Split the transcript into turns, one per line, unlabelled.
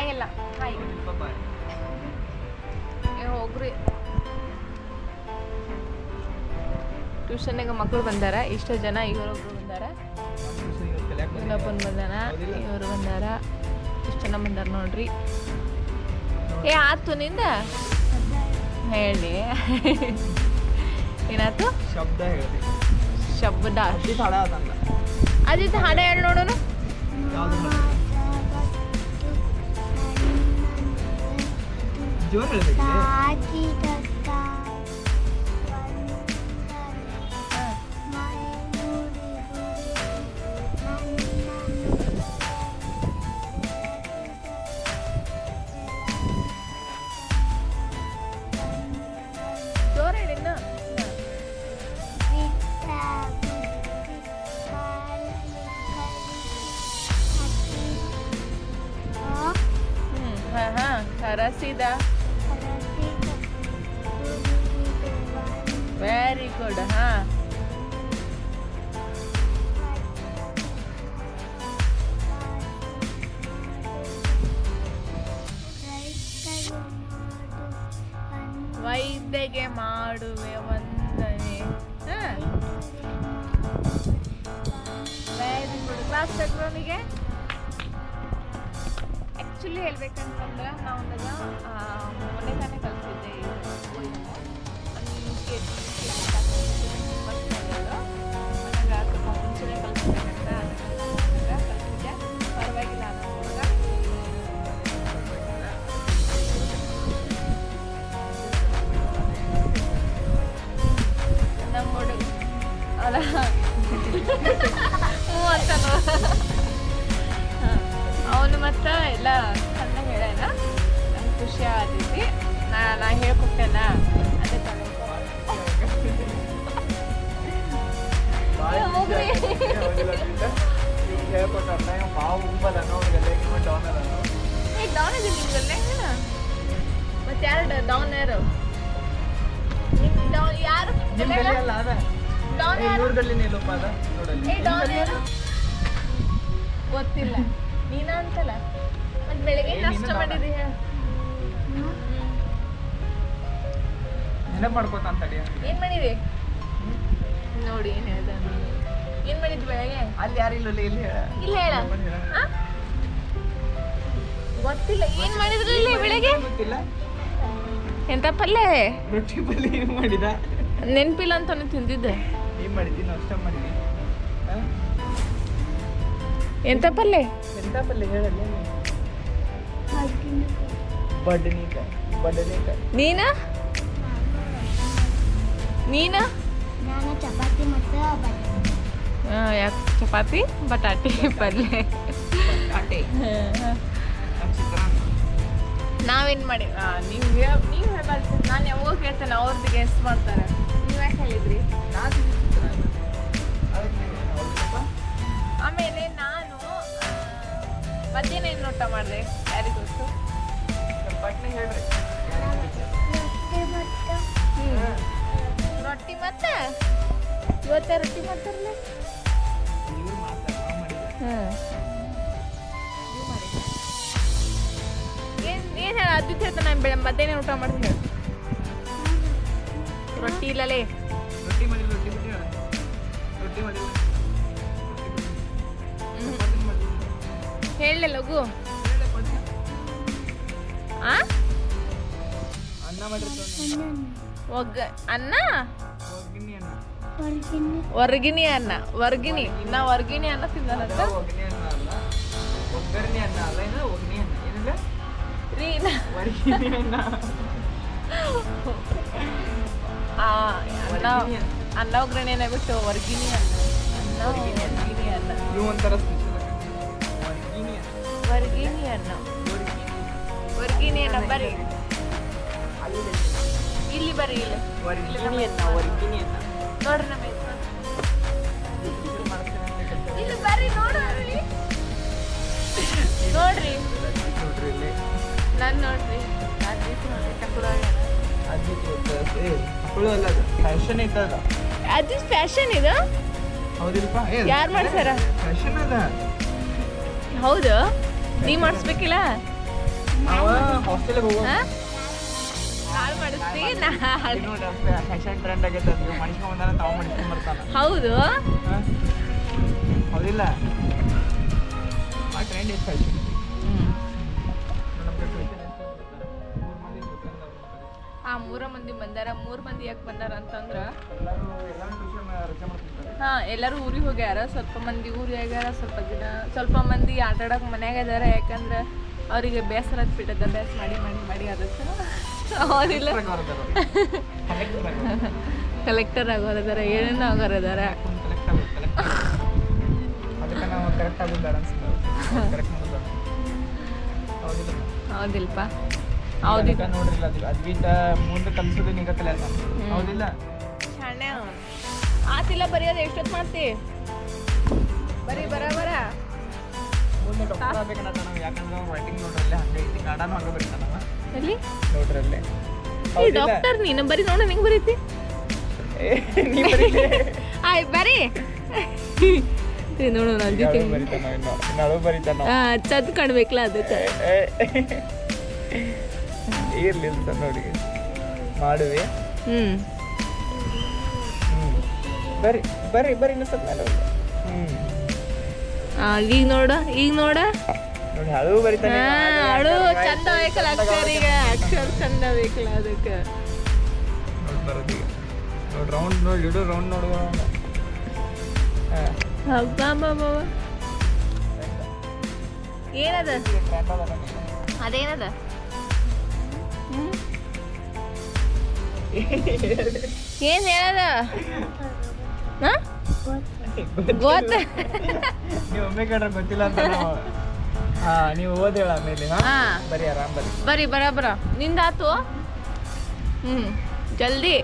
Hi ಎಲ್ಲ hi ಹೋಗ್ರಿ. ಟ್ಯೂಷನ್ಗೆ ಮಕ್ಕಳು ಬಂದಾರ, ಇಷ್ಟು ಜನ. ಇವರೊಬ್ರು ಬಂದಾರ, ಇನ್ನೊಬ್ಬನ್ ಬಂದಾನ, ಇವರು ಬಂದಾರ, ಇಷ್ಟು ಜನ ಬಂದಾರ ನೋಡ್ರಿ. ಏ ಆತು ನಿಂದ ಹೇಳಿ. ಏನಾಯ್ತು? ಶಬ್ದ ಅಜಿತ್ ಹಾಡ ಹೇಳಿ ನೋಡೋಣ. ಜೋರ್ ಹೇಳಿ ಇನ್ನು. ರಸೀದ ವೆರಿ ಗುಡ್. ಹಾ ವೈದ್ಯಗೆ ಮಾಡುವೆ ವಂದನೆ. Very good. ಕ್ಲಾಸ್ ಟೆಕ್ರೋನಿಗೆ ಆ್ಯಕ್ಚುಲಿ ಹೇಳ್ಬೇಕಂತಂದ್ರೆ ನಾವು ಮೊನ್ನೆ ತಾನೇ ಕಲಿತಿದ್ದೆ. ನನಗೆ ಸ್ವಲ್ಪ ಮುಂಚೆನೇ ಕಲಿಸ್ಬೇಕಂತ ಕಲಿತಿದ್ದೆ. ಪರವಾಗಿಲ್ಲ ಅನ್ನೋವಾಗ ನಮ್ಮ ಹುಡುಗ ಅಲ್ಲ ಹ್ಞೂ ಅಂತನೋ. ಅವನು ಮತ್ತು ಎಲ್ಲ ಚೆನ್ನಾಗಿ ಹೇಳ್ಯಾನ, ನಂಗೆ ಖುಷಿ ಆಗತೈತಿ. ನಾ ಹೇಳ್ಕೊಟ್ಟೆನ ಅದೇ ಡೌನ್ ಇದೆ ನಿಮ್ಗಲ್ಲೇ. ಮತ್ತೆ ಯಾರು ಡೌನ್ ಯಾರು? ಡೌನ್ ಯಾರು? ಡೌನ್ ಯಾರು ಗೊತ್ತಿಲ್ಲ. ನೀನ ಅಂತಲ್ಲ ಮತ್ತೆ ಬೆಳಗ್ಗೆ ನಾಷ್ಟ ಮಾಡಿದಿ. ಏನ್ ಮಾಡಿದಿ ನೋಡಿ? ಏನ್ ಹೇಳ್ದ? ಏನ್ ಮಾಡಿದ್ವಿ ಬೆಳಗ್ಗೆ?
ಅಲ್ಲಿ ಯಾರಿಲ್ಲ
ಇಲ್ಲ ಹೇಳ. ಗೊತ್ತಿಲ್ಲ ಏನ್ ಮಾಡಿದ್ರಿ ಇಲ್ಲಿ ಬೆಳಗ್ಗೆ? ಎಂತ ಪಲ್ಯ?
ರೊಟ್ಟಿ ಪಲ್ಯ. ಏನ್ ಮಾಡಿದ?
ನೆನ್ಪಿಲ್ಲ ಅಂತ ತಿಂದಿದ್ದೆ.
ಏನ್ ಮಾಡಿದಿ? ನಾಷ್ಟ ಮಾಡಿದಿ?
ಎಂತ ಪಲ್ಯ?
ಎಂತ ಪಲ್ಯ ಹೇಳಲ್ಲ. ಬದನೆಕಾಯಿ.
ನೀನ
ಚಪಾತಿ ಮತ್ತು
ಯಾಕೆ ಚಪಾತಿ ಬಟಾಟೆ ಪಲ್ಯ? ನಾವೇನು ಮಾಡಿ ನೀವು ಹೇಳ್ಬಾರ್ದು. ನಾನು ಯಾವಾಗ ಹೇಳ್ತೇನೆ, ಅವ್ರದ್ದು ಗೆಸ್ಟ್ ಮಾಡ್ತಾರೆ. ನೀವು ಯಾಕೆ ಹೇಳಿದ್ರಿ? ಆಮೇಲೆ ನಾನು ಮಧ್ಯಾಹ್ನ ಏನು ಊಟ ಮಾಡಿದೆ ಯಾರಿಗೆ ಗೊತ್ತು? ರೊಟ್ಟಿ ಮತ್ತೆ ಇವತ್ತೇ ರೊಟ್ಟಿ ಮಾಡ್ತಾರಲ್ಲ. ಏನು ಹೇಳ ಅದ್ದಿತ್ತು ಹೇಳ್ತಾನೆ. ನಾನು ಮಧ್ಯಾಹ್ನ ಊಟ ಮಾಡ್ತೀನಿ ಹೇಳಿ. ರೊಟ್ಟಿ ಇಲ್ಲಲೇ.
ರೊಟ್ಟಿ ಮಾಡಿ
ಹೇಳಲೆ ಲಘು.
ಅನ್ನ ಮಾಡಿರ್ತಾನೆ.
ಅನ್ನ ವರ್ಗಿಣಿ ಅನ್ನ. ವರ್ಗಿಣಿ ನಾ ವರ್ಗಿಣಿ ಅನ್ನ ತಿಂದಾನಂತ.
ಒಗ್ಗರಣೆ ಅನ್ನ ಅಲ್ಲ, ಒಗ್ಗರಣೆ ಅನ್ನ ಏನಿಲ್ಲ
ರೀ.
ವರ್ಗಿಣಿ ಅನ್ನ.
ಅನ್ನ ಒಗ್ಗರಣೆನ ಬಿಟ್ಟು ವರ್ಗಿಣಿ ಅನ್ನ. ವರ್ಗಿಣಿ ಅನ್ನ
ಇವು ಒಂಥರ
ವರ್ಗಿಣಿ ಅನ್ನ. ವರ್ಗಿಣಿ ಅನ್ನ ಬರ್ರಿ ಇಲ್ಲಿ, ಬರ್ರಿ ಇಲ್ಲಿ.
ವರ್ಗಿಣಿ ಅನ್ನ. ವರ್ಗಿಣಿ ಅನ್ನ
ನೋಡ್ರಿ ನಮ್ಮ ಇಲ್ಲಿ ಬರ್ರಿ. ನೋಡ್ರಿ ನಾನು ನೋಡ್ರಿ
ಫ್ಯಾಷನ್ ಐತದ.
ಅದು ಫ್ಯಾಷನ್ ಇದು.
ಹೌದಿಲ್ಪ?
ಯಾರು ಮಾಡ್ಸಾರ?
ಫ್ಯಾಷನ್ ಅದ.
ಹೌದು, ನೀ ಮಾಡಿಸ್ಬೇಕಿಲ್ಲ.
ನಾವು ಹಾಸ್ಟೆಲ್ಗೆ ಹೋಗೋ
ಕಾಲ್ ಮಾಡಿಸ್ತಿ ನಾ
ನೋಡಿ ಫ್ಯಾಷನ್ ಟ್ರೆಂಡ್ ಆಗೈತೆ ನೀವು ಮನುಷ್ಯ ಬಂದಾನ ತಾವು ಮನುಷ್ಯ ಬರ್ತಾನ
ಹೌದು
ಹೌದಿಲ್ಲ ಆ ಟ್ರೆಂಡ್ ಇಸ್ ಫ್ಯಾಷನ್
ಆ 3 ಮಂದಿ ಬಂದಾರ 3 ಮಂದಿ ಯಾಕೆ ಬಂದಾರ ಅಂತಂದ್ರ
ಎಲ್ಲರೂ ಟ್ಯೂಷನ್ ರಜೆ ಮಾಡ್ತಿರ್ತಾರೆ
ಹಾ ಎಲ್ಲರೂ ಊರಿಗೆ ಹೋಗ್ಯಾರ ಸ್ವಲ್ಪ ಮಂದಿ ಊರಿಗೆ ಹೋಗ್ಯಾರ ಸ್ವಲ್ಪ ಮಂದಿ ಆಟ ಆಡೋಕೆ ಮನ್ಯಾಗ ಇದಾರೆ ಯಾಕಂದ್ರೆ ಅವರಿಗೆ ಬೇಸರ ಹತ್ಬಿಟ್ಟದ ಬೇಸ್ ಮಾಡಿ ಮಾಡಿ ಮಾಡಿ ಅದಕ್ಕೆ ಹೌದಿಲ್ಲ ಕಲೆಕ್ಟರ್ ಆಗೋರಿದಾರ ಏನೇನೋ ಆಗೋರಿದಾರ
ಅದಕ್ಕೆ ನಾವು ಕರೆಕ್ಟ್ ಆಗಿದ್ದಾರೆ ಅನ್ಸುತ್ತೆ ಕರೆಕ್ಟ್ ಮಾಡೋದು
ಹೌದಿಲ್ಪ
ಹೌದಿಲ್ಲ ನೋಡ್ರಿಲ್ಲ ಅದ್ಗೀತ ಮುಂದೆ ಕಲಿಸೋದು ನಿಂಗೆ ಕಲಿಯಲ್ಲ ಹೌದಿಲ್ಲ
ಶಾಣೆ ಆತಿಲ್ಲ ಬರೆಯೋದು ಎಷ್ಟೊತ್ತು ಮಾಡ್ತಿ ಬರೀ ಬರ
ಮುಂದೆ ಡಾಕ್ಟರ್ ಆಗ್ಬೇಕನ್ನತ್ತ ನಾವು ಯಾಕಂದ್ರೆ ರೈಟಿಂಗ್ ನೋಡ್ರಲ್ಲೇ ಹಂಗೆ ಐತಿ ಕನ್ನಡನೂ ಹಂಗೆ ಬರೀತಾನ
ಎಲ್ಲಿ
ನೋಡ್ರಲ್ಲೇ
ಈ ಡಾಕ್ಟರ್ ನೀನು ಬರೀ ನೋಡು ಹೆಂಗೆ ಬರೀತಿ
ನೀ ಬರೀಲಿ
ಆಯ್ ಬರೀ ನೋಡು ನನ್ನ ಜೊತೆ
ಬರೀತಾನ ಇನ್ನು ಬರೀತಾನ
ಚದ್ ಕಾಣ್ಬೇಕಲ್ಲ ಅದಕ್ಕೆ
ಇರ್ಲಿಲ್ಲ ನೋಡಿ ಮಾಡುವೆ ಬರ್ರಿ ಬರ್ರಿ ಬರ್ರಿ ಇನ್ನೂ ಸ್ವಲ್ಪ ಮೇಲೆ
ಈಗ ನೋಡ
ನೋಡಿ ಅದು ಬರೀತಾನೆ
ಅಳು ಚಂದ ಬೇಕಲ್ಲ ಅಕ್ಷರ ಚಂದ ಬೇಕಲ್ಲ ಅದಕ್ಕೆ
ನೋಡಿ ಬರೋದೀಗ ನೋಡಿ ರೌಂಡ್ ನೋಡಿ ಇಡು ರೌಂಡ್ ನೋಡುವ
ಏನದ ಅದೇನದ ಏನ್ ಹೇಳದ ಗೊತ್ತ
ನೀವು ಒಮ್ಮೆ ಕೇಳ್ರೆ ಗೊತ್ತಿಲ್ಲ ಅಂತ ಹಾ ನೀವು ಓದೇಳ ಆಮೇಲೆ ಹಾ ಬರೀ ಆರಾಮ್ ಬರೀ
ಬರೀ ಬರ ನಿಂದಾತು ಜಲ್ದಿ